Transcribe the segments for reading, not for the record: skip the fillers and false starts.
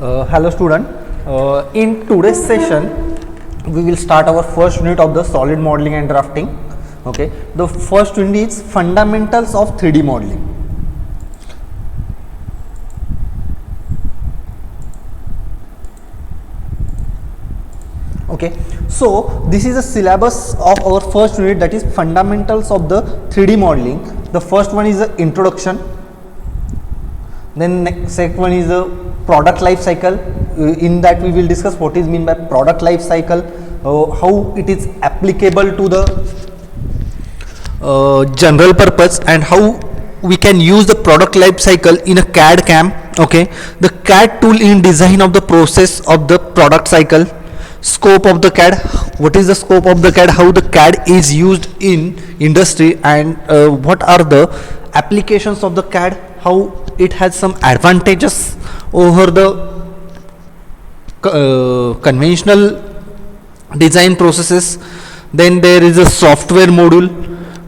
Hello student, in today's session we will start our first unit of the solid modeling and drafting. Okay, the first unit is fundamentals of 3D modeling. Okay, so this is the syllabus of our first unit, that is fundamentals of the 3D modeling. The first one is the introduction, then second one is the product life cycle. In that we will discuss what is mean by product life cycle, how it is applicable to the general purpose, and how we can use the product life cycle in a CAD CAM. Okay, the CAD tool in design of the process of the product cycle, scope of the CAD, what is the scope of the CAD, how the CAD is used in industry, and what are the applications of the CAD, how it has some advantages over the conventional design processes. Then there is a software module.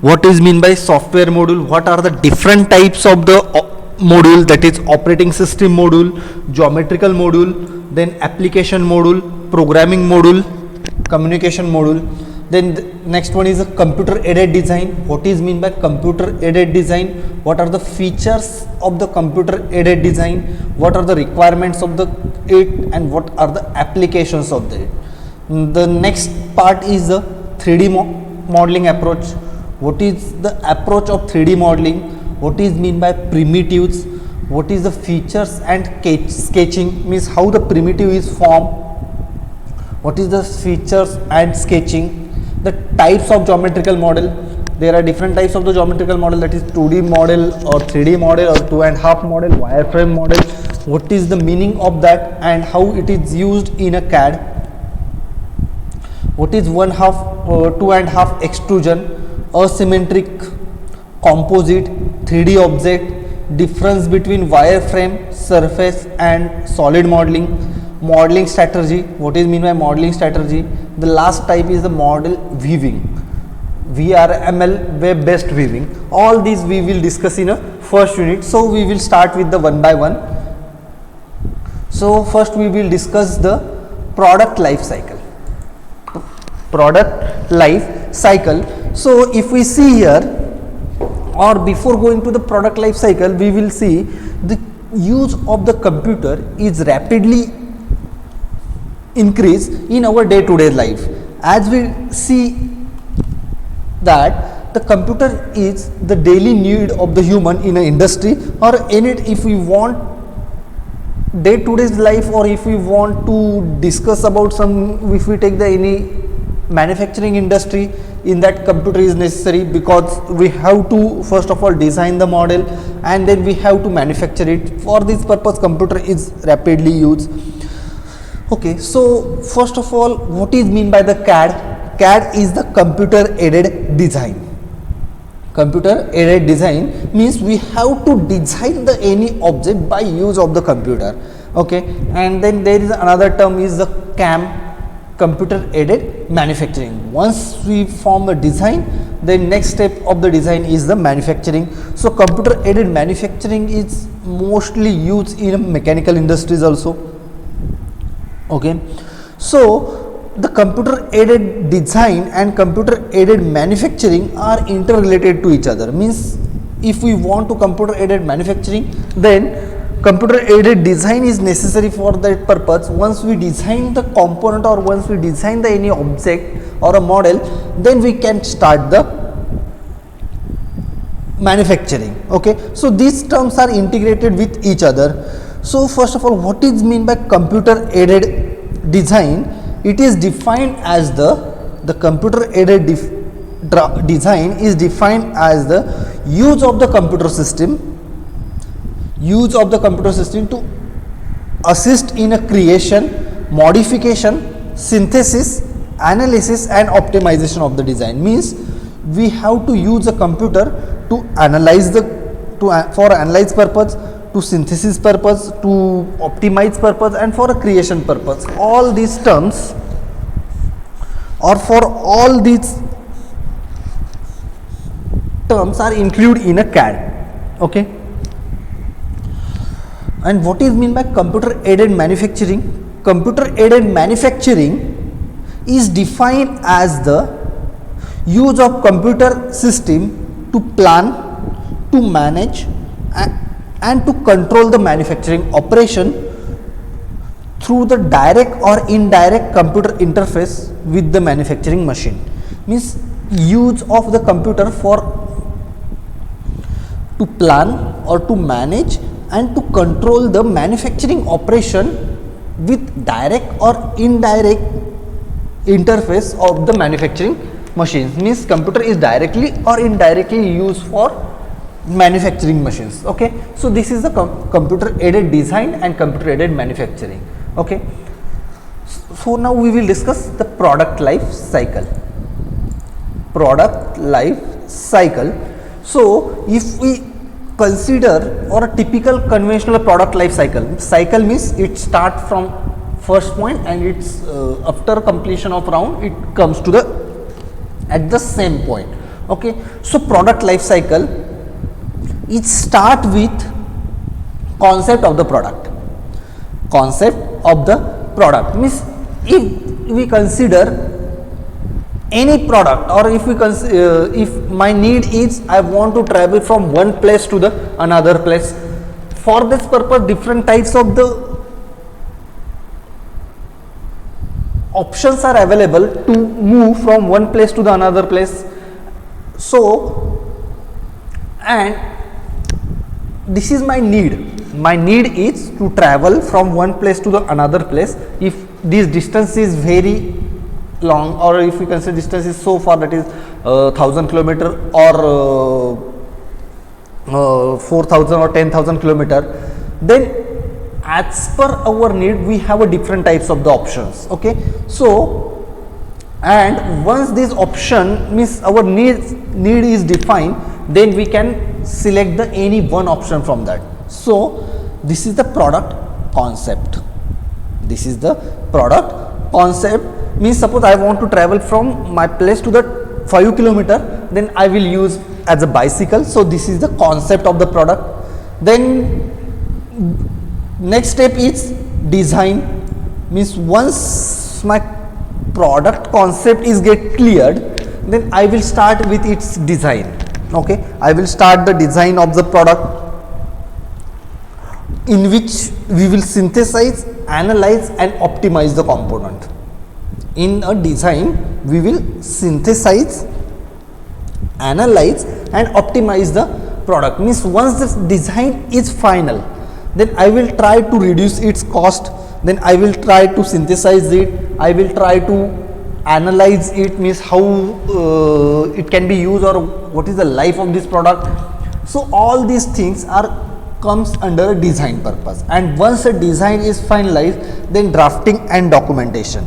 What is mean by software module? What are the different types of the module, that is operating system module, geometrical module, then application module, programming module, communication module. Then the next one is a computer aided design. What is mean by computer aided design? What are the features of the computer aided design? What are the requirements of the it, and what are the applications of it? The next part is the 3D modeling approach. What is the approach of 3D modeling? What is mean by primitives? What is the features and sketching, means how the primitive is formed? What is the features and sketching? The types of geometrical model. There are different types of the geometrical model, that is 2D model or 3D model or 2.5 model, wireframe model. What is the meaning of that and how it is used in a CAD? What is 2.5 extrusion, asymmetric, composite, 3D object, difference between wireframe, surface and solid modeling, modeling strategy. What is mean by modeling strategy? The last type is the model weaving, VRML, web based weaving. All these we will discuss in a first unit. So we will start with the one by one. So first we will discuss the product life cycle. Product life cycle. So if we see here, or before going to the product life cycle, we will see the use of the computer is rapidly increase in our day-to-day life. As we see that the computer is the daily need of the human in an industry, or in it, if we want day-to-day life, or if we want to discuss about some, if we take the any manufacturing industry, in that computer is necessary, because we have to first of all design the model and then we have to manufacture it. For this purpose computer is rapidly used. Okay, so first of all, what is mean by the CAD? CAD is the computer aided design. Computer aided design means we have to design the any object by use of the computer. Okay, and then there is another term is the CAM, computer aided manufacturing. Once we form a design, the next step of the design is the manufacturing. So computer aided manufacturing is mostly used in mechanical industries also. Okay, so the computer aided design and computer aided manufacturing are interrelated to each other. Means if we want to computer aided manufacturing, then computer aided design is necessary for that purpose. Once we design the component or once we design the any object or a model, then we can start the manufacturing. Okay, so these terms are integrated with each other. So first of all, what is mean by computer aided design? It is defined as the computer aided design is defined as the use of the computer system to assist in a creation, modification, synthesis, analysis and optimization of the design. Means we have to use a computer to analyze for analyze purpose, to synthesis purpose, to optimize purpose and for a creation purpose. All these terms, or for all these terms are included in a CAD. Okay, And what is mean by computer aided manufacturing? Computer aided manufacturing is defined as the use of computer system to plan, to manage and to control the manufacturing operation through the direct or indirect computer interface with the manufacturing machine. Means use of the computer for to plan or to manage and to control the manufacturing operation with direct or indirect interface of the manufacturing machines. Means computer is directly or indirectly used for manufacturing machines. Okay, so this is the computer aided design and computer aided manufacturing. Okay, so now we will discuss the product life cycle. Product life cycle. So if we consider or a typical conventional product life cycle means it start from first point and it's after completion of round it comes to the at the same point. Okay, so product life cycle, it start with concept of the product. Concept of the product means if we consider any product, or if we if my need is I want to travel from one place to the another place, for this purpose different types of the options are available to move from one place to the another place. So, and this is my need. My need is to travel from one place to the another place. If this distance is very long, or if we consider distance is so far, that is 1000 kilometer or 4000 or 10,000 kilometer, then as per our need we have a different types of the options. Okay, so and once this option means our need is defined, then we can select the any one option from that. So this is the product concept. This is the product concept. Means suppose I want to travel from my place to the 5 kilometer, then I will use as a bicycle. So this is the concept of the product. Then next step is design. Means once my product concept is get cleared, then I will start with its design. Okay, I will start the design of the product, in which we will synthesize, analyze and optimize the component. In a design we will synthesize, analyze and optimize the product. Means once this design is final, then I will try to reduce its cost, then I will try to synthesize it, I will try to analyze it, means how it can be used or what is the life of this product. So all these things are comes under a design purpose, and once a design is finalized, then drafting and documentation.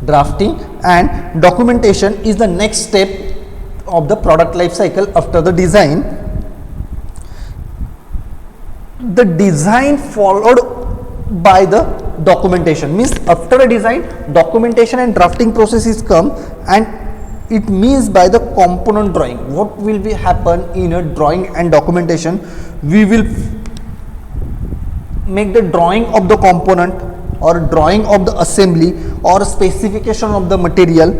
Drafting and documentation is the next step of the product life cycle after the design. The design followed by the documentation, means after a design, documentation and drafting processes come, and it means by the component drawing. What will be happen in a drawing and documentation? We will make the drawing of the component or drawing of the assembly or specification of the material.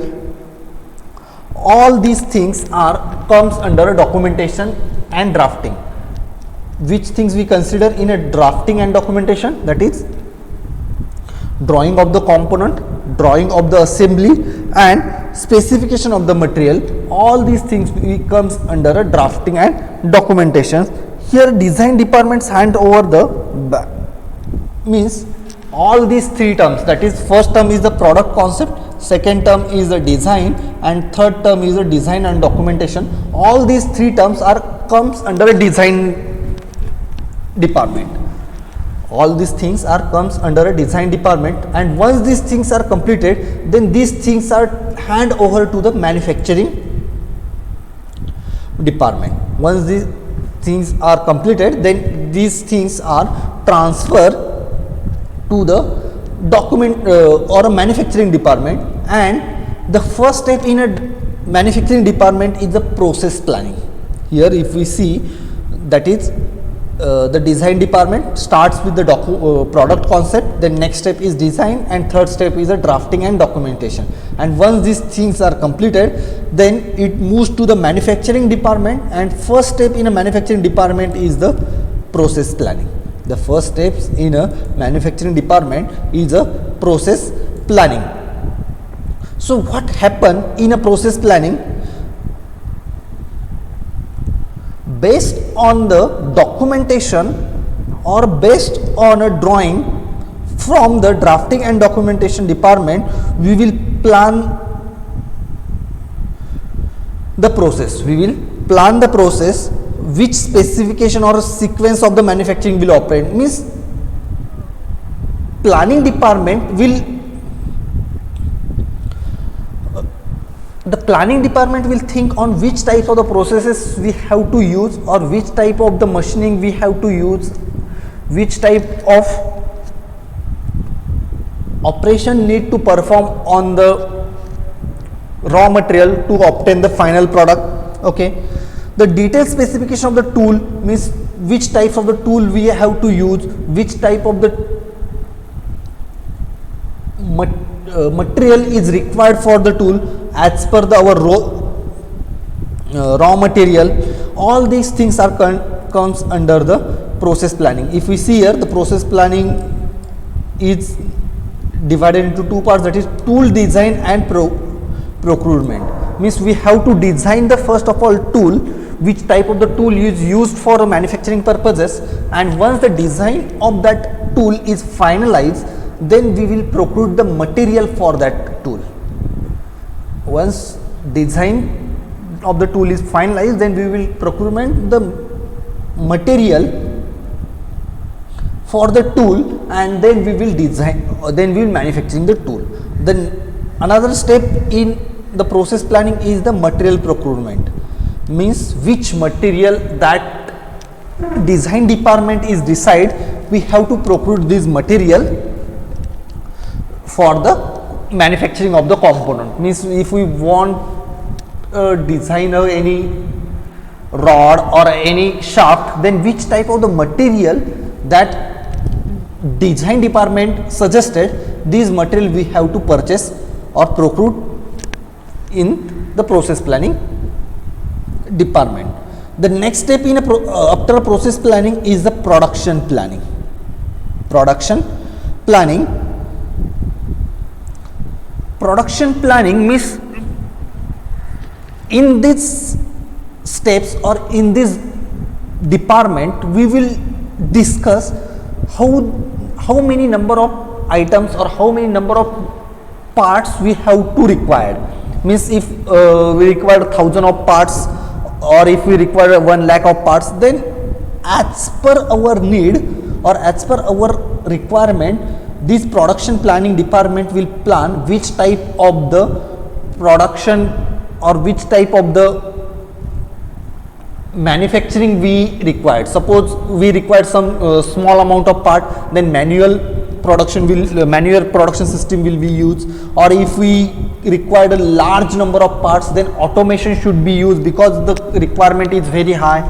All these things are comes under a documentation and drafting. Which things we consider in a drafting and documentation? That is drawing of the component, drawing of the assembly and specification of the material. All these things comes under a drafting and documentation. Here design departments hand over the means all these three terms, that is first term is the product concept, second term is the design and third term is the design and documentation. All these three terms are comes under a design department. All these things are comes under a design department, and once these things are completed, then these things are hand over to the manufacturing department. Once these things are completed, then these things are transferred to the document or a manufacturing department, and the first step in a manufacturing department is the process planning. Here if we see, that is the design department starts with the product concept, then next step is design, and third step is the drafting and documentation. And once these things are completed, then it moves to the manufacturing department, and first step in a manufacturing department is the process planning. The first steps in a manufacturing department is a process planning. So what happen in a process planning? Based on the documentation or based on a drawing from the drafting and documentation department, we will plan the process. We will plan the process, which specification or sequence of the manufacturing will operate. Means planning department will think on which type of the processes we have to use, or which type of the machining we have to use, which type of operation need to perform on the raw material to obtain the final product. Okay, the detailed specification of the tool means which types of the tool we have to use, which type of the material is required for the tool as per our raw material. All these things are comes under the process planning. If we see here, the process planning is divided into two parts, that is tool design and procurement. Means we have to design the first of all tool, which type of the tool is used for manufacturing purposes, and once the design of that tool is finalized, then we will procure the material for that tool. Once design of the tool is finalized, then we will procurement the material for the tool, and then we will design, then we will manufacturing the tool. Then another step in the process planning is the material procurement. Means which material that design department is decide, we have to procure this material for the manufacturing of the component. Means if we want design of any rod or any shaft, then which type of the material that design department suggested, these material we have to purchase or procure in the process planning department. The next step in after process planning is the production planning. Production planning means in these steps or in this department, we will discuss how many number of items or how many number of parts we have to require. Means if we require 1,000 of parts, or if we require 1 lakh of parts, then as per our need or as per our requirement, this production planning department will plan which type of the production or which type of the manufacturing we required. Suppose we require some small amount of part, then manual production system will be used, or if we required a large number of parts, then automation should be used because the requirement is very high.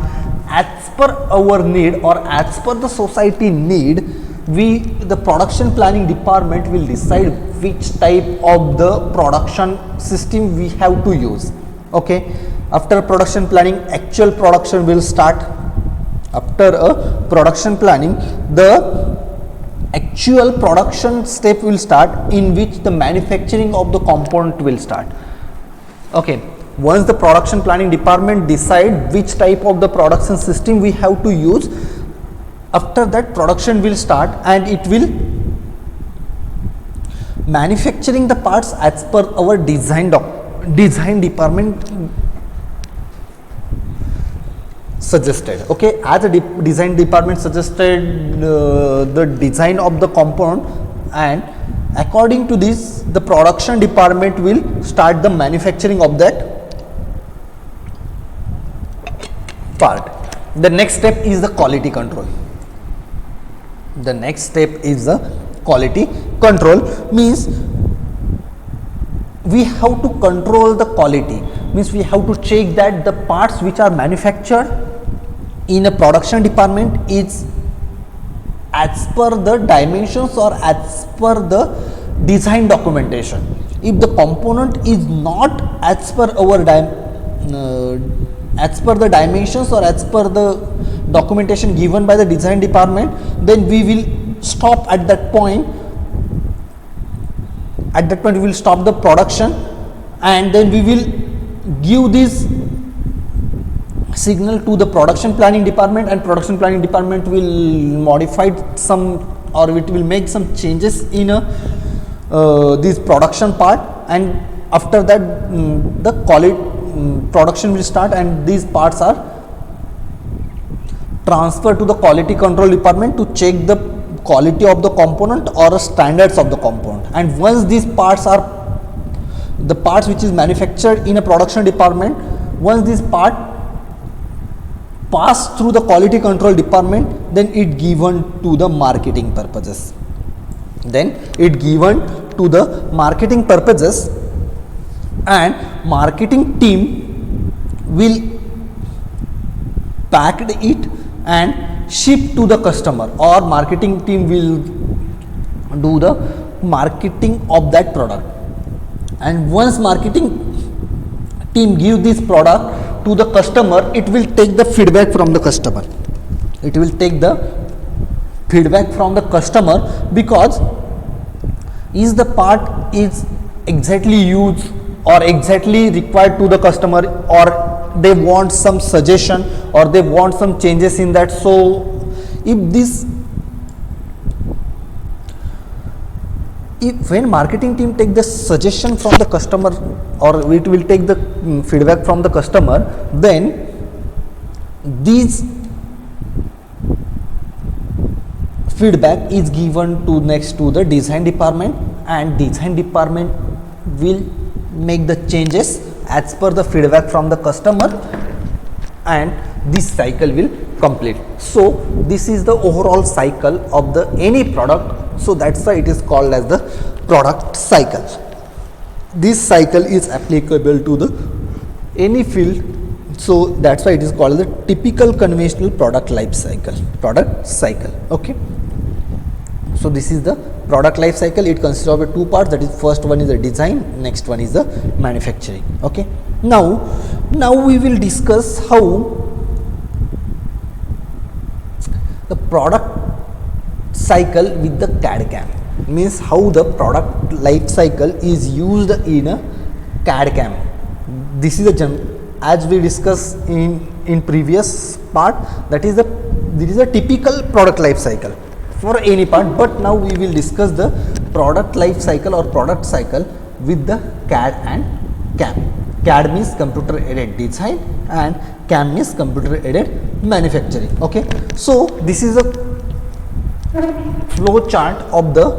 As per our need or as per the society need, the production planning department will decide which type of the production system we have to use. Okay, after production planning, actual production will start. After a production planning, the actual production step will start, in which the manufacturing of the component will start. Okay, once the production planning department decide which type of the production system we have to use, after that production will start, and it will manufacturing the parts as per our design department suggested. Okay, as a design department suggested the design of the component, and according to this, the production department will start the manufacturing of that part. The next step is the quality control. The next step is the quality control. Means we have to control the quality. Means we have to check that the parts which are manufactured in a production department is as per the dimensions or as per the design documentation. If the component is not as per our as per the dimensions or as per the documentation given by the design department, then we will stop at that point. At that point we will stop the production, and then we will give this signal to the production planning department, and production planning department will modify some, or it will make some changes in this production part, and after that the quality production will start, and these parts are transferred to the quality control department to check the quality of the component or standards of the component. And once these parts are the parts which is manufactured in a production department, once this part pass through the quality control department, then it given to the marketing purposes. And marketing team will pack it and ship to the customer, or marketing team will do the marketing of that product. And once marketing team give this product to the customer, it will take the feedback from the customer. Because is the part is exactly used or exactly required to the customer, or they want some suggestion, or they want some changes in that. So if when marketing team take the suggestion from the customer, or it will take the feedback from the customer, then these feedback is given to next to the design department, and design department will make the changes as per the feedback from the customer, and this cycle will complete. So this is the overall cycle of the any product. So that's why it is called as the product cycle. This cycle is applicable to the any field. So that's why it is called the typical conventional product life cycle. Okay. So this is the product life cycle. It consists of two parts. That is, first one is the design, next one is the manufacturing. Okay. Now we will discuss how the product cycle with the CAD/CAM, means how the product life cycle is used in a CAD/CAM. This is as we discussed in previous part, that is this is a typical product life cycle for any part, but now we will discuss the product life cycle or product cycle with the CAD and CAM. CAD means computer aided design, and CAM means computer aided manufacturing. Okay, so this is a flow chart of the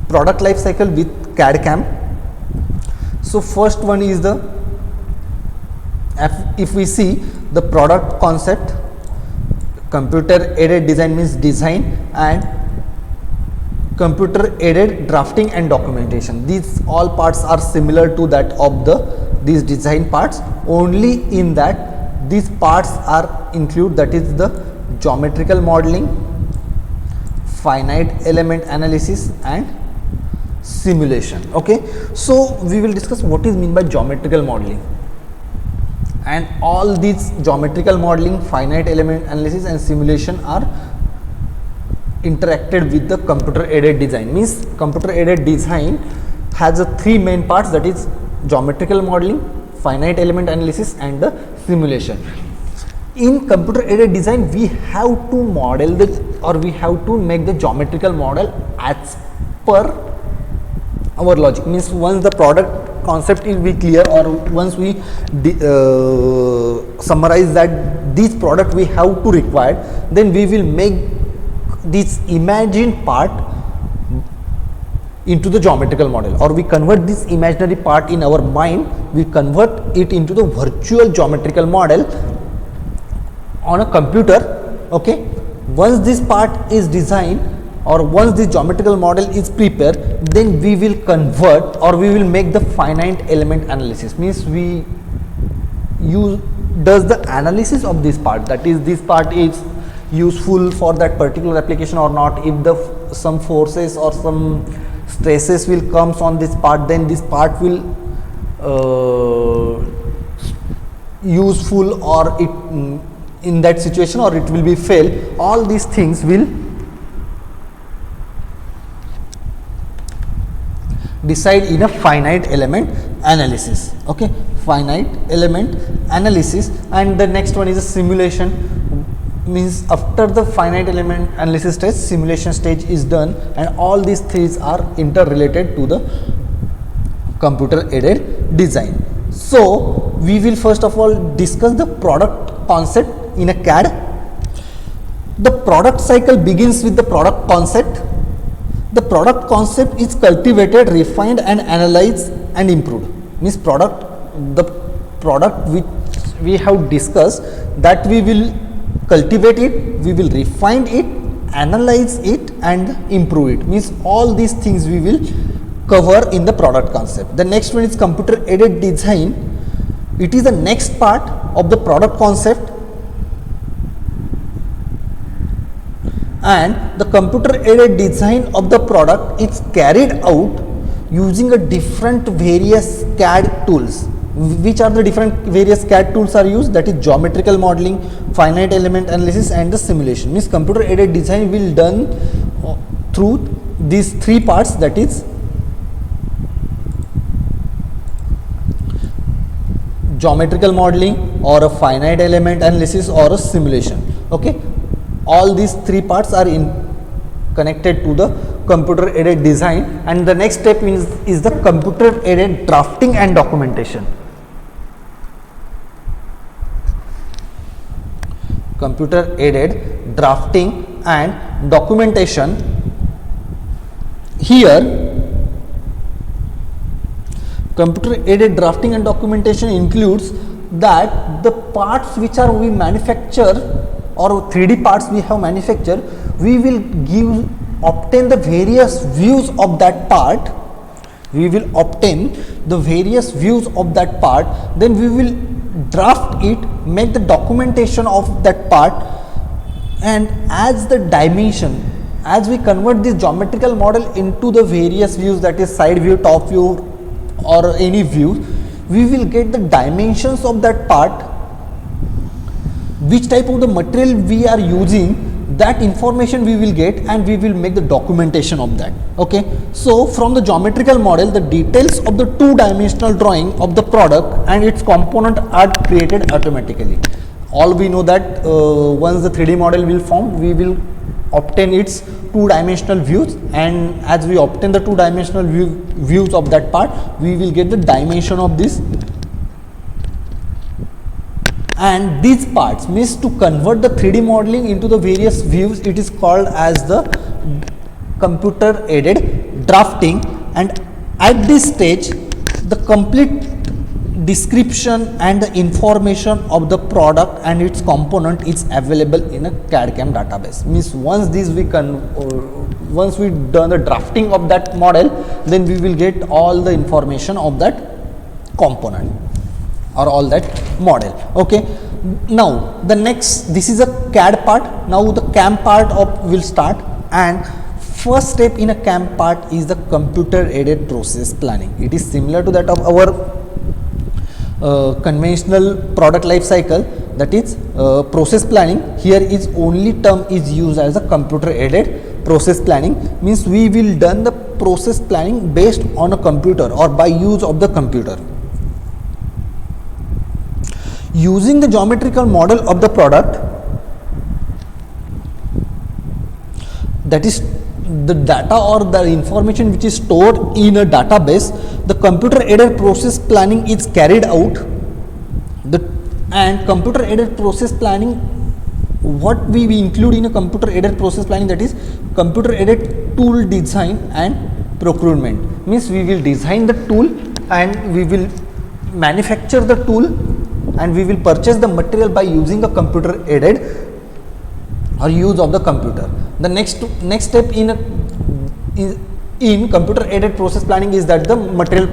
product life cycle with CAD/CAM. So first one is the, if we see the product concept, computer aided design means design, and computer aided drafting and documentation. These all parts are similar to that of these design parts, only in that these parts are include, that is the geometrical modeling, finite element analysis, and simulation. Okay, so we will discuss what is mean by geometrical modeling, and all these geometrical modeling, finite element analysis, and simulation are interacted with the computer aided design. Means computer aided design has three main parts, that is geometrical modeling, finite element analysis, and the simulation. In computer aided design, we have to model we have to make the geometrical model as per our logic. Means once the product concept will be clear, or once we summarize that this product we have to require, then we will make this imagined part into the geometrical model, or we convert this imaginary part in our mind, we convert it into the virtual geometrical model on a computer. Okay, once this part is designed, or once the geometrical model is prepared, then we will convert, or we will make the finite element analysis. Means we use does the analysis of this part, that is this part is useful for that particular application or not. If the some forces or some stresses will comes on this part, then this part will useful or it in that situation, or it will be fail. All these things will decide in a finite element analysis. Okay, finite element analysis. And the next one is a simulation, means after the finite element analysis stage, simulation stage is done, and all these things are interrelated to the computer aided design. So we will first of all discuss the product concept in a CAD. The product cycle begins with the product concept. The product concept is cultivated, refined and analyzed and improved. Means the product which we have discussed, that we will cultivate it, we will refine it, analyze it and improve it. Means all these things we will cover in the product concept. The next one is computer aided design. It is the next part of the product concept, and the computer aided design of the product is carried out using a different various CAD tools. Which are the different various CAD tools are used? That is geometrical modeling, finite element analysis and the simulation. Means computer aided design will done through these three parts, that is geometrical modeling or a finite element analysis or a simulation. Okay, all these three parts are connected to the computer aided design. And the next step is the computer aided drafting and documentation. Computer aided drafting and documentation. Here computer aided drafting and documentation includes that the parts which are we manufacture or 3D parts we have manufactured, we will obtain the various views of that part. We will obtain the various views of that part, then we will draft it, make the documentation of that part, and as the dimension, as we convert this geometrical model into the various views, that is side view, top view or any view, we will get the dimensions of that part, which type of the material we are using, that information we will get, and we will make the documentation of that. Okay, so from the geometrical model, the details of the two-dimensional drawing of the product and its component are created automatically. All we know that once the 3D model will form, we will obtain its two-dimensional views, and as we obtain the two-dimensional views of that part, we will get the dimension of this. And these parts, means to convert the 3D modeling into the various views, it is called as the computer aided drafting. And at this stage, the complete description and the information of the product and its component is available in a CAD/CAM database. Means once we done the drafting of that model, then we will get all the information of that component or all that model. Okay, now the next, this is a CAD part. Now the CAM part will start, and first step in a CAM part is the computer aided process planning. It is similar to that of our conventional product life cycle, that is process planning. Here is only term is used as a computer aided process planning. Means we will done the process planning based on a computer or by use of the computer. Using the geometrical model of the product, that is the data or the information which is stored in a database, the computer aided process planning is carried out. And computer aided process planning, what we include in a computer aided process planning, that is computer aided tool design and procurement. Means we will design the tool and we will manufacture the tool and we will purchase the material by using a computer aided or use of the computer. The next step in computer aided process planning is that the material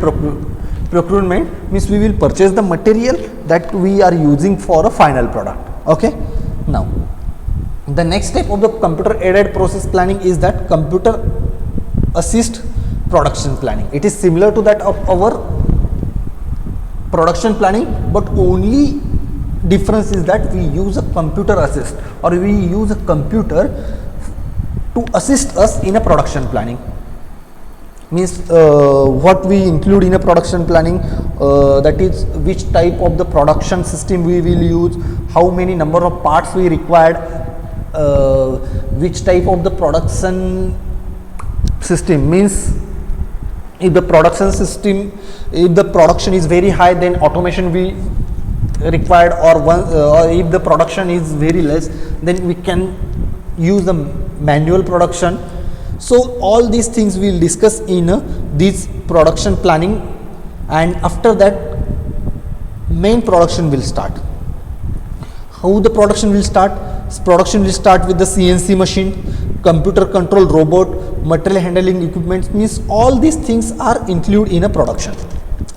procurement means we will purchase the material that we are using for a final product. Okay, now the next step of the computer aided process planning is that computer assist production planning. It is similar to that of our production planning, but only difference is that we use a computer assist, or we use a computer to assist us in a production planning. Means what we include in a production planning, that is which type of the production system we will use, how many number of parts we required, which type of the production system. Means if the production system, if the production is very high, then automation we required, or if the production is very less, then we can use the manual production. So all these things we will discuss in this production planning, and after that main production will start. How the production will start? Production will start with the CNC machine, computer control robot, material handling equipment. Means all these things are included in a production.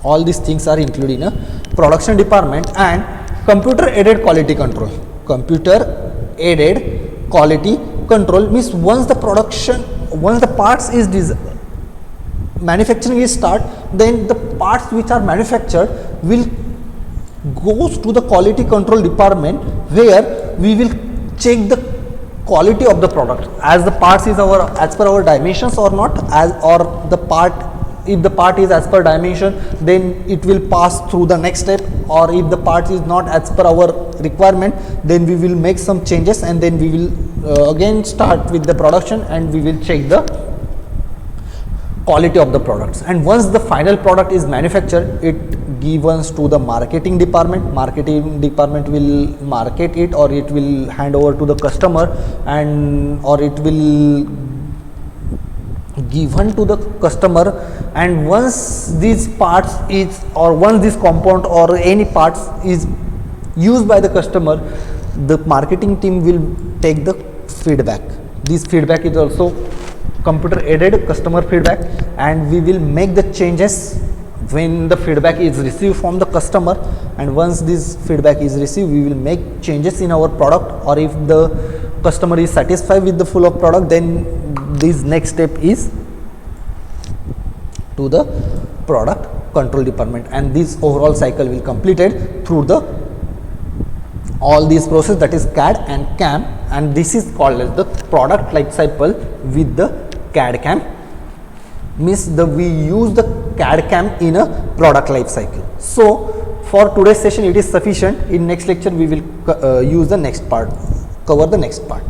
All these things are included in a production department. And computer aided quality control. Computer aided quality control means once the parts is manufacturing is start, then the parts which are manufactured will goes to the quality control department, where we will check the quality of the product, as the parts is as per our dimensions or not, or the part, if the part is as per dimension, then it will pass through the next step, or if the part is not as per our requirement, then we will make some changes, and then we will again start with the production, and we will check the quality of the products. And once the final product is manufactured, it given to the marketing department. Marketing department will market it, or it will hand over to the customer, and or it will given to the customer. And once these parts is, or once this component or any parts is used by the customer, the marketing team will take the feedback. This feedback is also computer aided customer feedback, and we will make the changes when the feedback is received from the customer. And once this feedback is received, we will make changes in our product, or if the customer is satisfied with the flow of product, then this next step is to the product control department, and this overall cycle will completed through the all these process, that is CAD and CAM, and this is called as the product life cycle with the CAD CAM. Means we use the CAD CAM in a product life cycle. So for today's session it is sufficient. In next lecture we will use the next part, cover the next part.